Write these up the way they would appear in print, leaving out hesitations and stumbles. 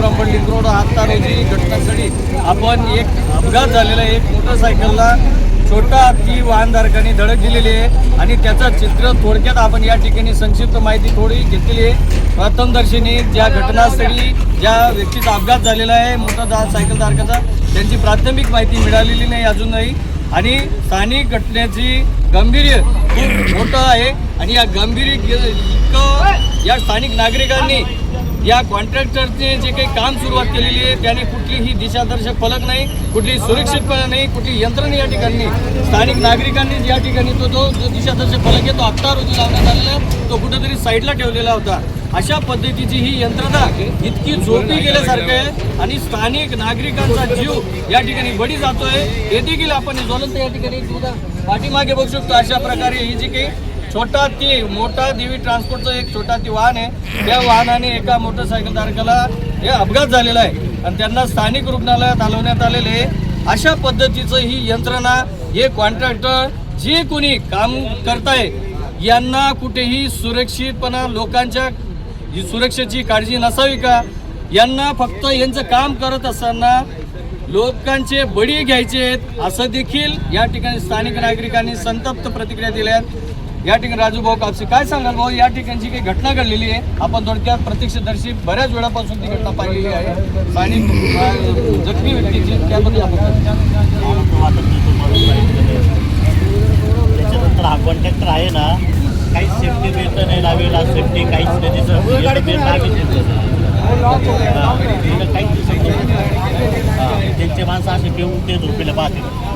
ब्राह्मण link road 7 रोजी घटनास्थळी आपण एक अपघात झालेला आहे। एक मोटरसायकलला छोटा हत्ती वाहनधारकांनी धडक दिलेली आहे आणि त्याचा चित्र थोडक्यात आपण या ठिकाणी संक्षिप्त माहिती थोडी घेतलेली आहे। प्रथमदर्शनी ज्या घटनास्थळी ज्या व्यक्तीचा अपघात झालेला आहे मोटरसायकल धारकाचा, त्यांची प्राथमिक माहिती मिळालेली नाही अजूनही आणि स्थानिक घटनेची गांभीर्य खूप मोठं आहे आणि या गांभीर्य या स्थानिक नागरिकांनी या कॉन्ट्रॅक्टरचे जे काही काम सुरुवात केलेली आहे त्याने कुठलीही दिशादर्शक फलक नाही, कुठली सुरक्षितपणा नाही, कुठली यंत्रणा या ठिकाणी स्थानिक नागरिकांनी या ठिकाणी जो दिशादर्शक फलक आहे तो 8 रोजी लावण्यात आलेला, तो कुठेतरी साईडला ठेवलेला होता। अशा पद्धतीची ही यंत्रणा इतकी झोपी गेल्यासारखं आहे आणि स्थानिक नागरिकांचा जीव या ठिकाणी बळी जातोय। हे देखील आपण ज्वलंत या ठिकाणी पाठीमागे बघू शकतो। अशा प्रकारे ही जी काही छोटा हत्ती मोठा देवी ट्रान्सपोर्टचं एक छोटा हत्ती वाहन आहे, त्या वाहनाने एका मोटरसायकल धारकाला हे अपघात झालेला आहे आणि त्यांना स्थानिक रुग्णालयात हलवण्यात आलेले आहे। अशा पद्धतीचं ही यंत्रणा हे कॉन्ट्रॅक्टर जे कोणी काम करताय यांना कुठेही सुरक्षितपणा लोकांच्या सुरक्षेची काळजी नसावी का? यांना फक्त यांचं काम करत असताना लोकांचे बळी घ्यायचे आहेत असं देखील या ठिकाणी स्थानिक नागरिकांनी संतप्त प्रतिक्रिया दिल्या आहेत। या ठिकाणी राजू भाऊ कापसे काय सांगाल भाऊ, या ठिकाणची काही घटना घडलेली आहे, आपण थोडक्यात प्रत्यक्षदर्शी बऱ्याच वेळापासून ती घटना पाहिलेली आहे, स्थानिक जखमी व्यक्तीची त्याबद्दल त्याच्यानंतर हा कॉन्ट्रॅक्टर आहे ना, काही सेफ्टी बेल्ट नाही लावेला, सेफ्टी काहीच नाही, त्यांचे माणसं असे घेऊन ते झोपेला पाहते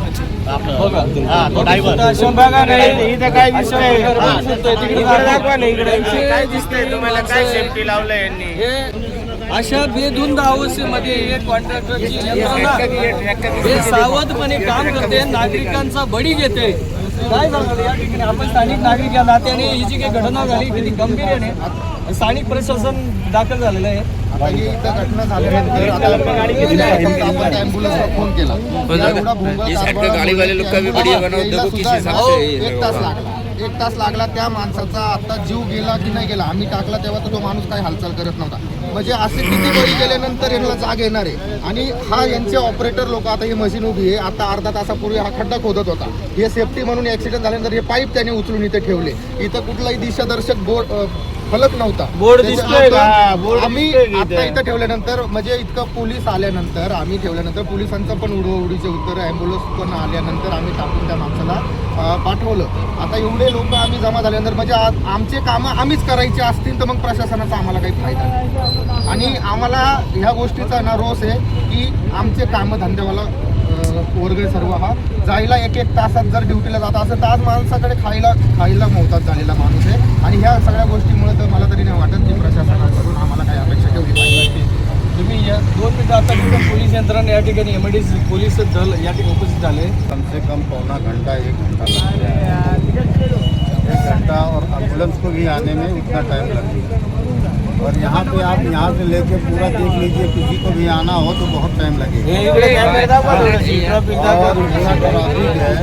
अशा बेधुंद अवस्थेमध्ये एक कॉन्ट्रॅक्टरची यंत्रणा हे सावधपणे काम करते, नागरिकांचा बळी घेते। काय सांगाल या ठिकाणी आपण स्थानिक नागरिक या नात्याने ही जी काही घटना झाली किती गंभीर्याने स्थानिक प्रशासन दाखल झालेलं आहे। घटना झाल्यानंतर आपण ॲम्ब्युलन्सला फोन केला, एक तास लागला त्या माणसाचा आता जीव गेला की नाही गेला आम्ही टाकला तेव्हा तर तो माणूस काही हालचाल करत नव्हता। म्हणजे असे किती बळी गेल्यानंतर यांना जाग येणार आहे आणि हा यांचे ऑपरेटर लोक आता ही मशीन उभी आहे, आता अर्धा तासापूर्वी हा खड्डा खोदत होता, हे सेफ्टी म्हणून ॲक्सिडेंट झाल्यानंतर हे पाईप त्याने उचलून इथे ठेवले, इथं कुठलाही दिशादर्शक बोर्ड फलक नव्हता, बोर्ड दिसतोय का? आम्ही आता इथं ठेवल्यानंतर म्हणजे इतकं पोलीस आल्यानंतर आम्ही ठेवल्यानंतर पोलिसांचं पण उडीचे उत्तर ॲम्ब्युलन्स पण आल्यानंतर आम्ही टाकून त्या माणसाला पाठवलं। आता एवढे लोक आम्ही जमा झाल्यानंतर म्हणजे आमचे कामं आम्हीच करायचे असतील तर मग प्रशासनाचा आम्हाला काही फायदा नाही आणि आम्हाला ह्या गोष्टीचा ना रोष आहे की आमचे कामं धंद्यावाला वर्ग सर्व हा जायला एक तासात जर ड्युटीला जात असेल तर आज माणसाकडे खायला मोहताज झालेला माणूस आहे आणि ह्या सगळ्या गोष्टीमुळे तर मला तरी नाही वाटत की प्रशासनाकडून आम्हाला काही अपेक्षा ठेवली पाहिजे। तुम्ही 2 मिनिटं आता पोलीस यंत्रणा या ठिकाणी एमआयडीसी पोलीस दल या ठिकाणी उपस्थित झाले, कम से कम पौना घंटा 1 घंटा और एम्बुलेंस को भी आने में उतना टाइम लगेगा और यहाँ पे आप यहाँ से लेके पूरा देख लीजिए, किसी को भी आना हो तो बहुत टाइम लगेगा और ट्रैफिक है,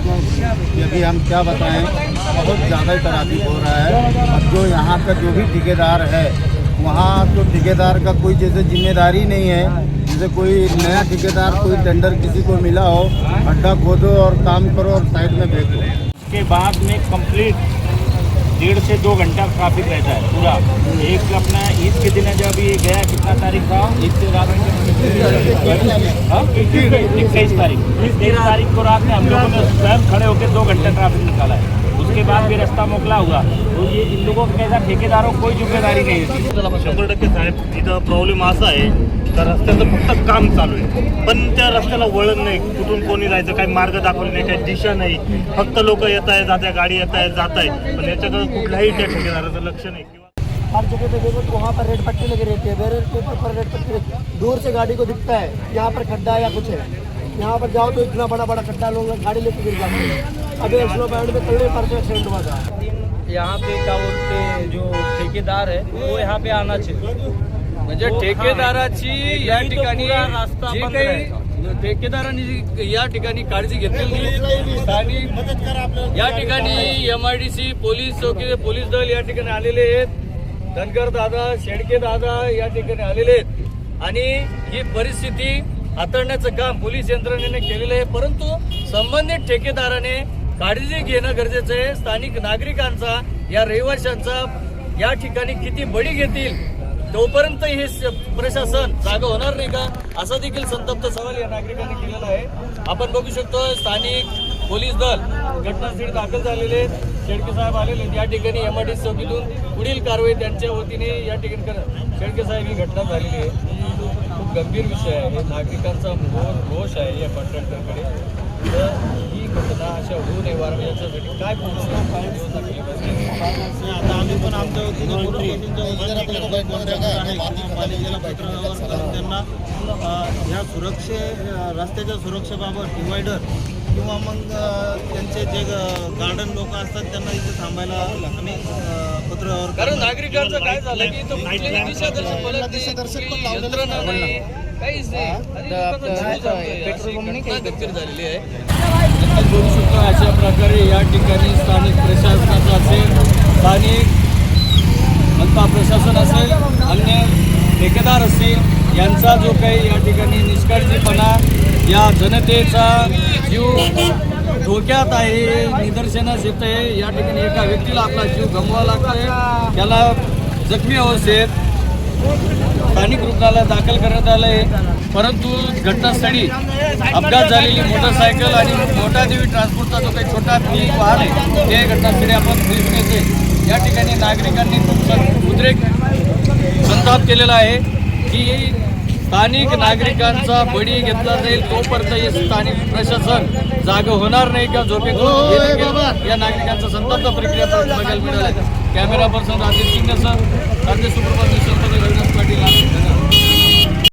यदि हम क्या बताएं बहुत ज़्यादा ही ट्रैफिक हो रहा है। अब जो यहाँ का जो भी ठेकेदार है वहाँ तो ठेकेदार का कोई जैसे जिम्मेदारी नहीं है, जैसे कोई नया ठेकेदार कोई टेंडर किसी को मिला हो, अड्डा खोदो और काम करो और साइड में भेजो। उसके बाद में कंप्लीट 1.5 से 2 घंटा ट्रैफिक रहता है पूरा। एक अपना ईद के दिन जब ये गया, कितना तारीख था, ईद से रात 21 तारीख को रात में हम लोगों ने स्वयं खड़े होकर 2 घंटे ट्रैफिक निकाला है। उसके बाद भी रास्ता मोकला हुआ, तो ये इन लोगों के कैसा ठेकेदारों को कोई जिम्मेदारी नहीं होती। 100% साहेब तिथं प्रॉब्लेम असा आहे तर रस्त्याचं फक्त काम चालू आहे, पण त्या रस्त्याला वळण नाही, कुठून कोणी जायचं, काही मार्ग दाखवले नाही, काही दिशा नाही, फक्त लोक येत आहे जात आहे, गाडी येत आहे जात आहे, पण याच्याकडे कुठल्याही त्या ठेकेदाराचं लक्ष नाही। हर जगह पे देखो तो वहाँ पर रेड पट्टी लगी रहती है, बैरियर पेपर पर रेड पट्टी दूर से गाड़ी को दिखता है यहाँ पर खड्डा है या कुछ है, यहाँ पर जाओ तो इतना बड़ा बड़ा खड्डा, लोग गाड़ी लेके गिर जाते हैं। अभी स्लो बैंड में कल परसों एक्सीडेंट हुआ था। यहाँ पे क्या बोलते जो ठेकेदार है वो यहाँ पे आना चाहिए, म्हणजे ठेकेदाराची या ठिकाणी रास्ता बंद आहे। ठेकेदारांनी या ठिकाणी काळजी घेतलेली नाही। स्थानिक या ठिकाणी एमआयडीसी पोलीस चौकी पोलीस दल या ठिकाणी आलेले आहेत, धनगर दादा शेडके दादा या ठिकाणी आलेले आहेत आणि ही परिस्थिती हाताळण्याचं काम पोलीस यंत्रणेने केलेलं आहे, परंतु संबंधित ठेकेदाराने काळजी घेणं गरजेचं आहे. स्थानिक नागरिकांचा, या रहिवाशांचा या ठिकाणी किती बळी घेतील तोपर्यंत हे प्रशासन जागा होणार नाही का, असा देखील संतप्त सवाल या नागरिकांनी केलेला आहे. आपण बघू शकतो स्थानिक पोलीस दल घटनास्थळी दाखल झालेले आहेत. शेळके साहेब आलेले आहेत या ठिकाणी. MIDC चौकीतून पुढील कारवाई त्यांच्या वतीने या ठिकाणी करा. शेळके साहेब ही घटना झालेली आहे, खूप गंभीर विषय आहे. नागरिकांचा रोष आहे या कॉन्ट्रॅक्टरकडे. तर ही घटना अशा होऊ नये वारंवार याच्यासाठी काय योजना केली पाहिजे? आता आम्ही पण आमच्या वतीने पालिकेला पत्र करून त्यांना ह्या रस्त्याच्या सुरक्षेबाबत डिवायडर किंवा मग त्यांचे जे गार्डन लोक असतात त्यांना इथे थांबायला आम्ही पत्र, कारण नागरिकांचं काय झालं की इथं कुठलेही दिशादर्शक पण यंत्रणा नाही, काहीच नाही. आणि लोकांचा जीव जातोय. अशी घटना गंभीर झालेली आहे. आपण बघू शकतो अशा प्रकारे या ठिकाणी स्थानिक प्रशासनाचं असेल, स्थानिक मनपा प्रशासन असेल, अन्य ठेकेदार असतील, यांचा जो काही या ठिकाणी निष्काळजीपणा, या जनतेचा जीव धोक्यात आहे, निदर्शनास येत आहे. या ठिकाणी एका व्यक्तीला आपला जीव गमवावा लागतोय, त्याला जखमी अवस्थेत स्थानिक रुग्णालयात दाखल करण्यात आलं आहे. परंतु घटनास्थळी अपघात झालेली मोटरसायकल आणि मोटादेवी ट्रान्सपोर्टचा जो काही छोटा वाहन आहे ते घटनास्थळी आपण दिसून येते. या ठिकाणी नागरिकांनी खूप उद्रेक संताप केलेला आहे की स्थानिक नागरिकांचा बळी घेतला जाईल तोपर्यंत हे स्थानिक प्रशासन जागा होणार नाही का, झोपेतून या नागरिकांचा संतप्त प्रक्रिया बघायला मिळाला आहे. Camera person Rajesh Shinde sir, राज्य सुप्रभात पाटील.